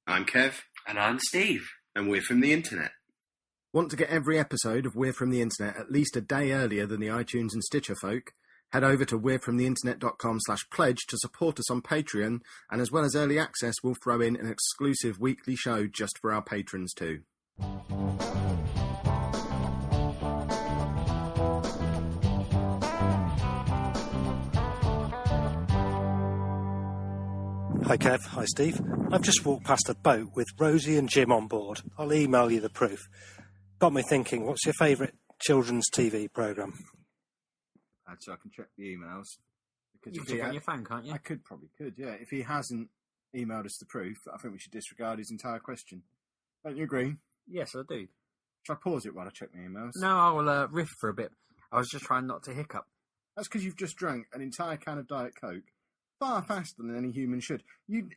I'm Kev. And I'm Steve. And we're from the internet. Want to get every episode of We're From The Internet at least a day earlier than the iTunes and Stitcher folk? Head over to we'refromtheinternet.com/pledge to support us on Patreon, and as well as early access, we'll throw in an exclusive weekly show just for our patrons too. Hi Kev, hi Steve. I've just walked past a boat with Rosie and Jim on board. I'll email you the proof. Got me thinking, what's your favourite children's TV programme? So I can check the emails. Because you can check on your phone, can't you? I could, yeah. If he hasn't emailed us the proof, I think we should disregard his entire question. Don't you agree? Yes, I do. Shall I pause it while I check my emails? No, I will riff for a bit. I was just trying not to hiccup. That's because you've just drank an entire can of Diet Coke. Far faster than any human should.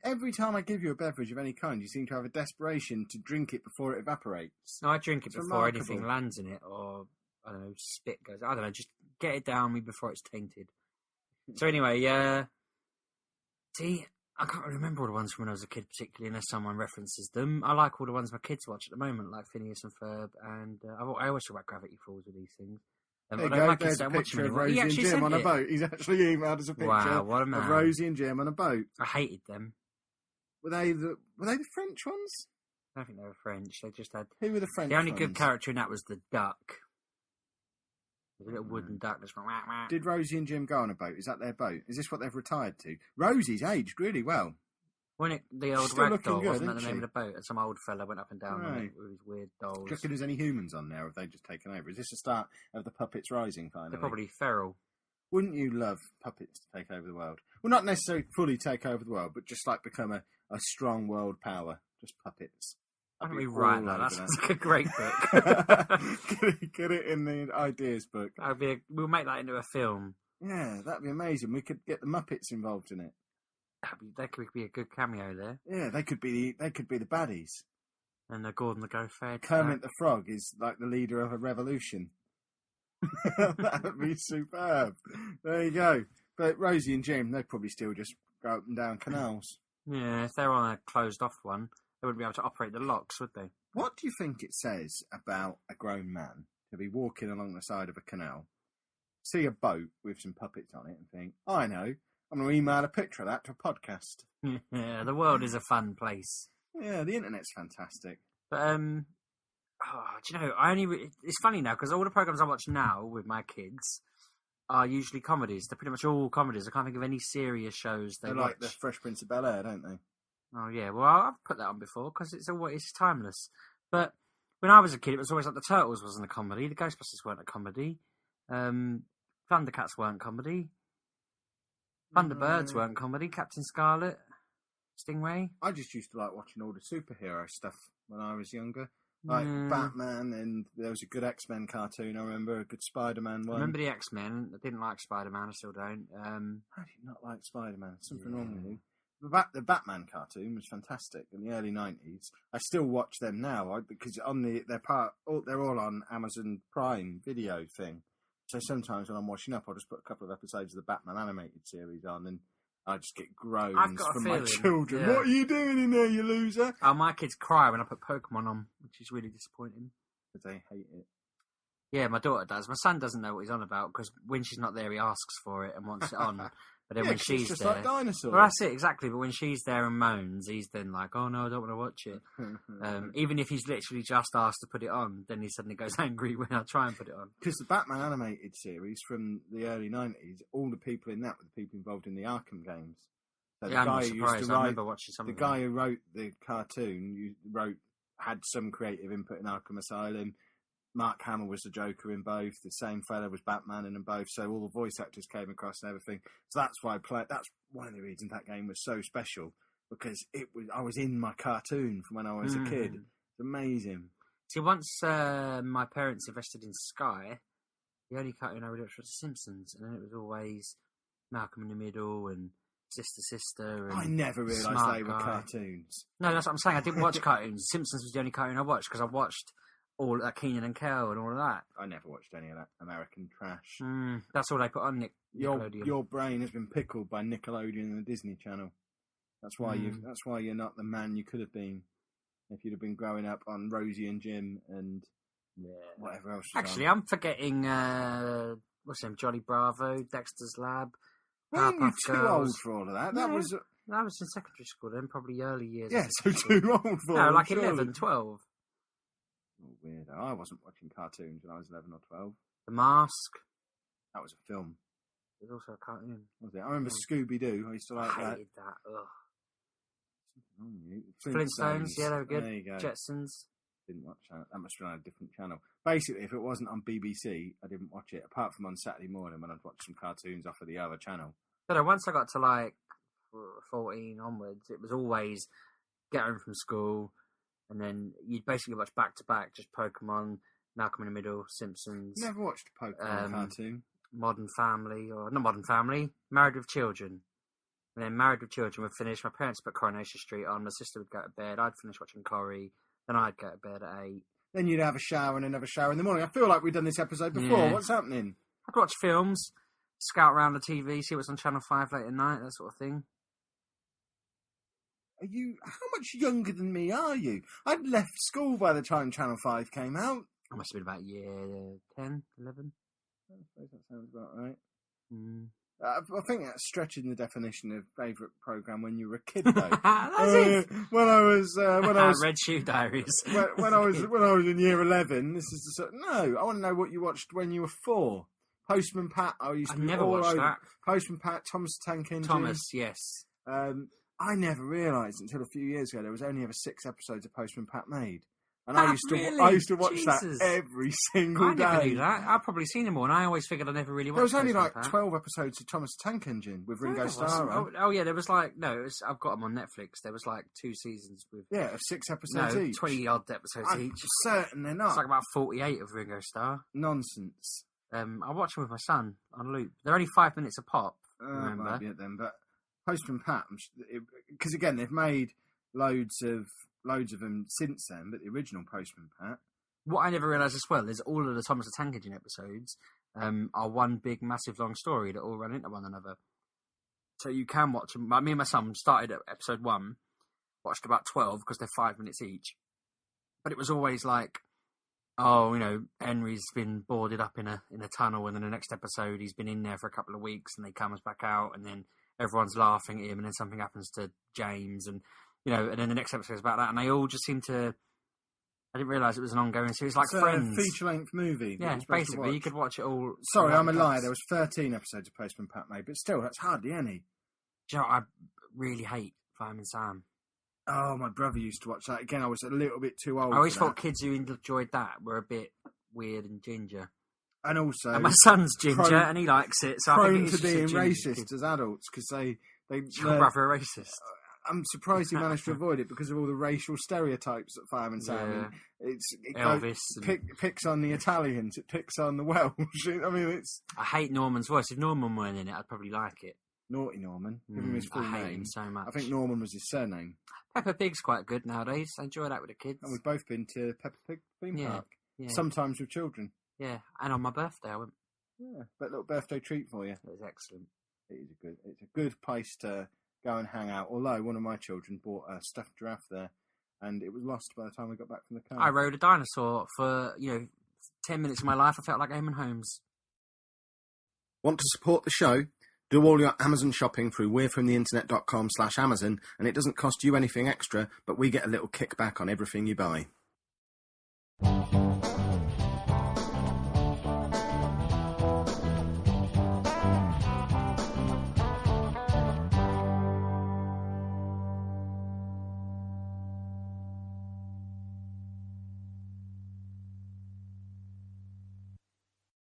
Every time I give you a beverage of any kind, you seem to have a desperation to drink it before it evaporates. No, I drink it It's before remarkable. anything lands in it, or, I don't know, spit goes. I don't know, just get it down me before it's tainted. So anyway, see, I can't really remember all the ones from when I was a kid, particularly unless someone references them. I like all the ones my kids watch at the moment, like Phineas and Ferb, and I always talk about Gravity Falls with these things. There you go, there's a picture of Rosie and Jim on a boat. He's actually emailed us a picture of Rosie and Jim on a boat. I hated them. Were they the French ones? I don't think they were French. They just had... Who were the French The only ones? good character in that was the duck. The little wooden duck that's going... Wah, wah. Did Rosie and Jim go on a boat? Is that their boat? Is this what they've retired to? Rosie's aged really well. When the old Still rag doll, good, wasn't that the isn't name she? of the boat? And some old fella went up and down on Right. it with his weird dolls. Do you reckon there's any humans on there, or have they just taken over? Is this the start of the puppets rising, finally? They're probably feral. Wouldn't you love puppets to take over the world? Well, not necessarily fully take over the world, but just like become a strong world power. Just puppets. Why don't I'd we be write all that? over That sounds like a great book. Get it in the ideas book. We'll make that into a film. Yeah, that'd be amazing. We could get the Muppets involved in it. That could be a good cameo there. Yeah, they could be the baddies. And Gordon the Gopher. Kermit the Frog is like the leader of a revolution. That would be superb. There you go. But Rosie and Jim, they'd probably still just go up and down canals. Yeah, if they're on a closed off one, they wouldn't be able to operate the locks, would they? What do you think it says about a grown man to be walking along the side of a canal, see a boat with some puppets on it, and think, I know, I'm going to email a picture of that to a podcast? Yeah, the world is a fun place. Yeah, the internet's fantastic. But, do you know, it's funny now, because all the programmes I watch now with my kids are usually comedies. They're pretty much all comedies. I can't think of any serious shows they They watch. like the Fresh Prince of Bel-Air, don't they? Oh, yeah. Well, I've put that on before, because it's timeless. But when I was a kid, it was always like the Turtles wasn't a comedy, the Ghostbusters weren't a comedy, Thundercats weren't comedy, Thunderbirds weren't comedy, Captain Scarlet, Stingray. I just used to like watching all the superhero stuff when I was younger. Like Batman, and there was a good X-Men cartoon, I remember, a good Spider-Man one. I remember the X-Men. I didn't like Spider-Man, I still don't. How do you not like Spider-Man? Something wrong with you. The Batman cartoon was fantastic in the early 90s. I still watch them now because they're all on Amazon Prime Video thing. So sometimes when I'm washing up, I'll just put a couple of episodes of the Batman animated series on, and I just get groans from my children. Yeah. What are you doing in there, you loser? Oh, my kids cry when I put Pokemon on, which is really disappointing. Because they hate it. Yeah, my daughter does. My son doesn't know what he's on about because when she's not there, he asks for it and wants it on. But then when 'cause she's it's just there, like dinosaurs. well, that's it exactly. But when she's there and moans, he's then like, "Oh no, I don't want to watch it." Even if he's literally just asked to put it on, then he suddenly goes angry when I try and put it on. Because the Batman animated series from the early 90s, all the people in that were the people involved in the Arkham games. So Yeah, I'm not surprised. I remember watching some the of them. guy who wrote the cartoon had some creative input in Arkham Asylum. Mark Hamill was the Joker in both. The same fella was Batman in them both. So all the voice actors came across and everything. So that's why that's one of the reasons that game was so special, because I was in my cartoon from when I was a kid. It's amazing. See, once my parents invested in Sky, the only cartoon I really watched was The Simpsons, and then it was always Malcolm in the Middle and Sister. And I never realised Smart they were Guy. cartoons. No, that's what I'm saying. I didn't watch cartoons. Simpsons was the only cartoon I watched because I watched all that Keenan and Kel and all of that. I never watched any of that American trash. That's all they put on Nickelodeon. Your brain has been pickled by Nickelodeon and the Disney Channel. That's why you're not the man you could have been if you'd have been growing up on Rosie and Jim and whatever else. Actually, I'm forgetting what's his name? Johnny Bravo, Dexter's Lab. Weren't you too old for all of that? No, I was in secondary school then, probably early years. Yeah, so too old for no, like surely. 11, 12. Oh, weirdo. I wasn't watching cartoons when I was 11 or 12. The Mask. That was a film. There's also a cartoon. Was it? I remember Scooby-Doo. I used to like I that. hated that. Ugh. Flintstones. Yeah, they were good. There you go. Jetsons. Didn't watch that. That must have been on a different channel. Basically, if it wasn't on BBC, I didn't watch it, apart from on Saturday morning when I'd watch some cartoons off of the other channel. But once I got to like 14 onwards, it was always get home from school, and then you'd basically watch back to back, just Pokemon, Malcolm in the Middle, Simpsons. Never watched a Pokemon cartoon. Modern Family, or not Modern Family, Married with Children. And then Married with Children would finish. My parents put Coronation Street on. My sister would go to bed. I'd finish watching Corrie. Then I'd go to bed at 8. Then you'd have a shower and another shower in the morning. I feel like we've done this episode before. Yeah. What's happening? I'd watch films, scout around the TV, see what's on Channel 5 late at night, that sort of thing. Are you? How much younger than me are you? I'd left school by the time Channel 5 came out. I must have been about year 10, 11. I suppose that sounds about right. Mm. I think that's stretching the definition of favourite programme when you were a kid, though. That's it. When I was Red Shoe Diaries. when I was in year 11, this is the sort. No, I want to know what you watched when you were 4. Postman Pat. I never watched that. Postman Pat, Thomas the Tank Engine. Thomas, yes. I never realised until a few years ago there was only ever 6 episodes of Postman Pat made. And Ah, I used to watch Jesus. that every single day. I never knew that. I've probably seen them all, and I always figured I never really watched. There was only Postman like Pat. 12 episodes of Thomas the Tank Engine with Ringo No, there Starr wasn't. on. Oh, yeah, there was like I've got them on Netflix. There was like 2 seasons with Of 6 episodes each. 20 odd episodes I'm each. certain they're not. It's like about 48 of Ringo Starr. Nonsense. I watched them with my son on loop. They're only 5 minutes a pop. Remember? Might be it then, but Postman Pat, because again they've made loads of them since then, but the original Postman Pat. What I never realised as well is all of the Thomas the Tank Engine episodes are one big, massive, long story that all run into one another. So you can watch them. Me and my son started at episode 1, watched about 12 because they're 5 minutes each. But it was always like, oh, Henry's been boarded up in a tunnel, and then the next episode he's been in there for a couple of weeks, and he comes back out, and then everyone's laughing at him, and then something happens to James, and and then the next episode is about that, and they all just seem to. I didn't realise it was an ongoing series, like it's Friends. A feature-length movie. Yeah, basically, you could watch it all. Sorry, I'm a liar. There was 13 episodes of Postman Pat made, but still, that's hardly any. Do you know what I really hate? Fireman Sam. Oh, my brother used to watch that. Again, I was a little bit too old. I always thought kids who enjoyed that were a bit weird and ginger. And also, and my son's ginger, and he likes it. So I think prone to being racist as adults because they. Your brother a racist. I'm surprised he managed to avoid it because of all the racial stereotypes that Fireman Sam. Yeah. It Elvis picks on the Italians. It picks on the Welsh. I mean, it's. I hate Norman's voice. If Norman weren't in it, I'd probably like it. Naughty Norman. Give him his full name. I hate him so much. I think Norman was his surname. Peppa Pig's quite good nowadays. I enjoy that with the kids. And we've both been to Peppa Pig theme park. Yeah. Sometimes with children. Yeah, and on my birthday I went. Yeah, but a little birthday treat for you. It was excellent. It's a good place to go and hang out. Although one of my children bought a stuffed giraffe there, and it was lost by the time we got back from the car. I rode a dinosaur for 10 minutes of my life. I felt like Eamon Holmes. Want to support the show? Do all your Amazon shopping through we'refromtheinternet.com/Amazon, and it doesn't cost you anything extra, but we get a little kickback on everything you buy.